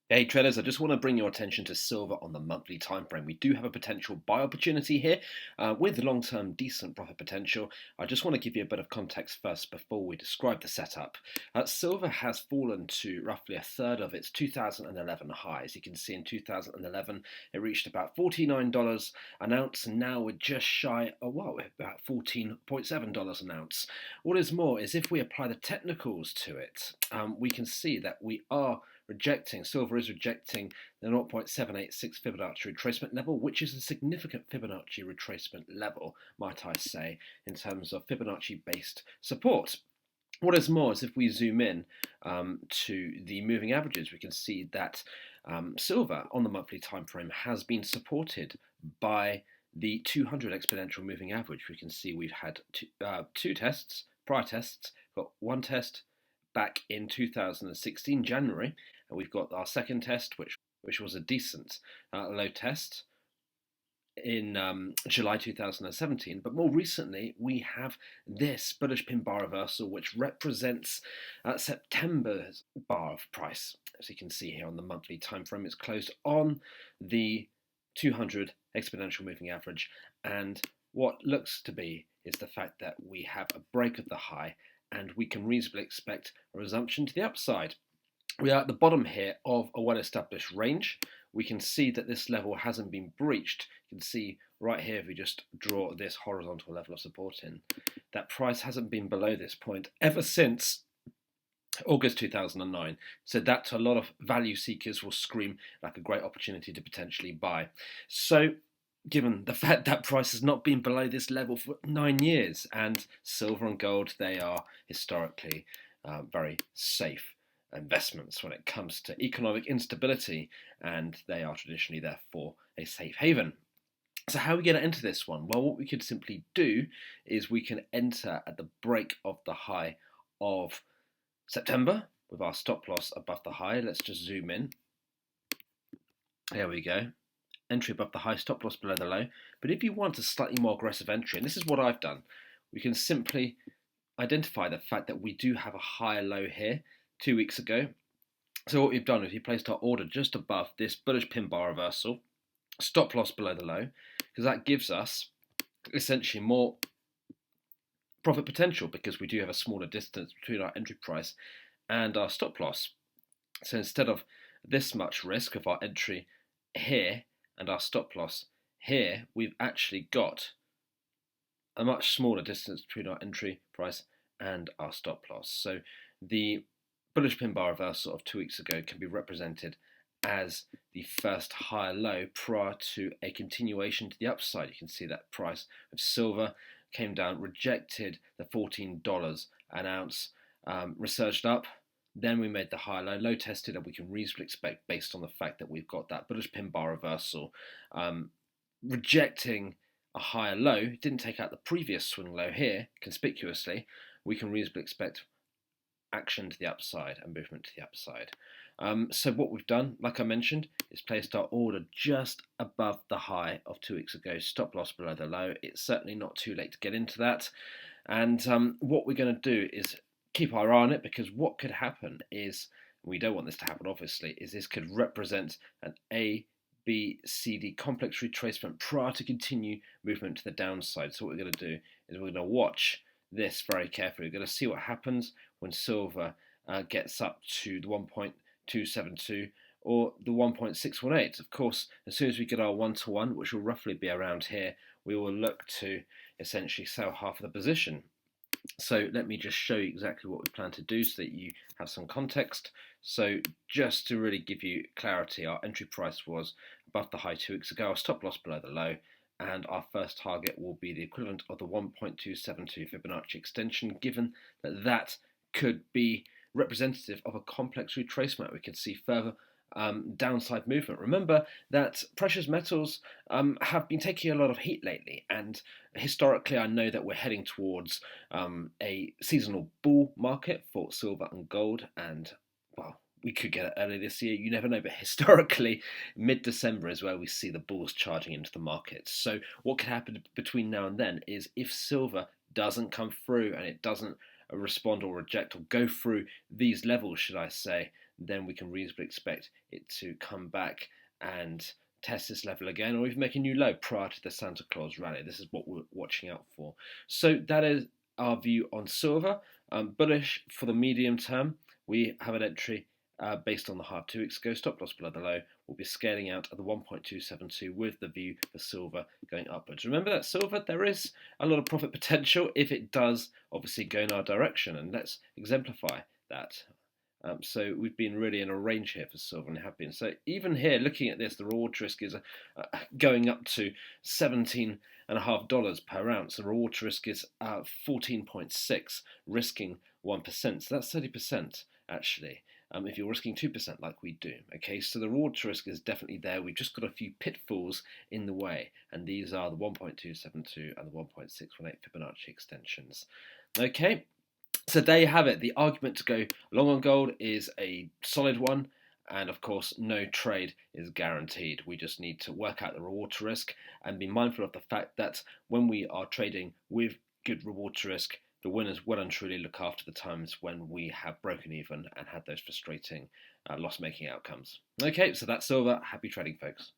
Hey traders, I just want to bring your attention to silver on the monthly time frame. We do have a potential buy opportunity here with long-term decent profit potential. I just want to give you a bit of context first before we describe the setup. Silver has fallen to roughly a third of its 2011 highs. You can see in 2011 it reached about $49 an ounce, and now we're just shy of, well, about $14.7 an ounce. What is more is if we apply the technicals to it, we can see that silver is rejecting the 0.786 Fibonacci retracement level, which is a significant Fibonacci retracement level, might I say, in terms of Fibonacci-based support. What is more is if we zoom in to the moving averages, we can see that silver on the monthly time frame has been supported by the 200 exponential moving average. We can see we've had two tests, prior tests, got one test back in 2016 January, and we've got our second test, which was a decent low test in July 2017. But more recently, we have this bullish pin bar reversal, which represents September's bar of price. As you can see here on the monthly time frame, it's closed on the 200 exponential moving average, and what looks to be is the fact that we have a break of the high, and we can reasonably expect a resumption to the upside. We are at the bottom here of a well-established range. We can see that this level hasn't been breached. You can see right here, if we just draw this horizontal level of support in, that price hasn't been below this point ever since August 2009. So that to a lot of value seekers will scream like a great opportunity to potentially buy. So given the fact that price has not been below this level for 9 years, and silver and gold, they are historically very safe investments when it comes to economic instability, and they are traditionally therefore a safe haven. So how are we going to enter this one? Well, what we could simply do is we can enter at the break of the high of September with our stop loss above the high. Let's just zoom in. There we go. Entry above the high, stop loss below the low. But if you want a slightly more aggressive entry, and this is what I've done, we can simply identify the fact that we do have a higher low here 2 weeks ago. So what we've done is we placed our order just above this bullish pin bar reversal, stop loss below the low, because that gives us essentially more profit potential, because we do have a smaller distance between our entry price and our stop loss. So instead of this much risk of our entry here and our stop loss here, we've actually got a much smaller distance between our entry price and our stop loss. So the bullish pin bar reversal of 2 weeks ago can be represented as the first higher low prior to a continuation to the upside. You can see that price of silver came down, rejected the $14 an ounce, resurged up. Then we made the high low tested, and we can reasonably expect, based on the fact that we've got that bullish pin bar reversal, rejecting a higher low, it didn't take out the previous swing low here conspicuously, we can reasonably expect action to the upside and movement to the upside. So what we've done, like I mentioned, is placed our order just above the high of 2 weeks ago, stop loss below the low. It's certainly not too late to get into that. And what we're going to do is keep our eye on it, because what could happen is, we don't want this to happen obviously, is this could represent an A, B, C, D complex retracement prior to continue movement to the downside. So what we're going to do is we're going to watch this very carefully. We're going to see what happens when silver gets up to the 1.272 or the 1.618. Of course, as soon as we get our 1-to-1, which will roughly be around here, we will look to essentially sell half of the position. So let me just show you exactly what we plan to do so that you have some context. So just to really give you clarity, our entry price was above the high 2 weeks ago, our stop loss below the low, and our first target will be the equivalent of the 1.272 Fibonacci extension, given that that could be representative of a complex retracement. We could see further downside movement. Remember that precious metals have been taking a lot of heat lately, and historically I know that we're heading towards a seasonal bull market for silver and gold, and well, we could get it early this year, you never know, but historically mid-December is where we see the bulls charging into the market. So what could happen between now and then is, if silver doesn't come through and it doesn't respond or reject or go through these levels, should I say, then we can reasonably expect it to come back and test this level again, or even make a new low prior to the Santa Claus rally. This is what we're watching out for. So that is our view on silver. Bullish for the medium term. We have an entry based on the high of 2 weeks ago, stop loss below the low. We'll be scaling out at the 1.272 with the view for silver going upwards. Remember that silver, there is a lot of profit potential if it does obviously go in our direction, and let's exemplify that. So we've been really in a range here for silver and have been. So even here, looking at this, the reward risk is going up to $17.50 per ounce. The reward risk is 14.6, risking 1%. So that's 30% actually. If you're risking 2% like we do. Okay, so the reward risk is definitely there. We've just got a few pitfalls in the way, and these are the 1.272 and the 1.618 Fibonacci extensions. Okay. So there you have it. The argument to go long on gold is a solid one, and of course no trade is guaranteed. We just need to work out the reward to risk and be mindful of the fact that when we are trading with good reward to risk, the winners well and truly look after the times when we have broken even and had those frustrating loss-making outcomes. Okay, so that's silver. Happy trading, folks.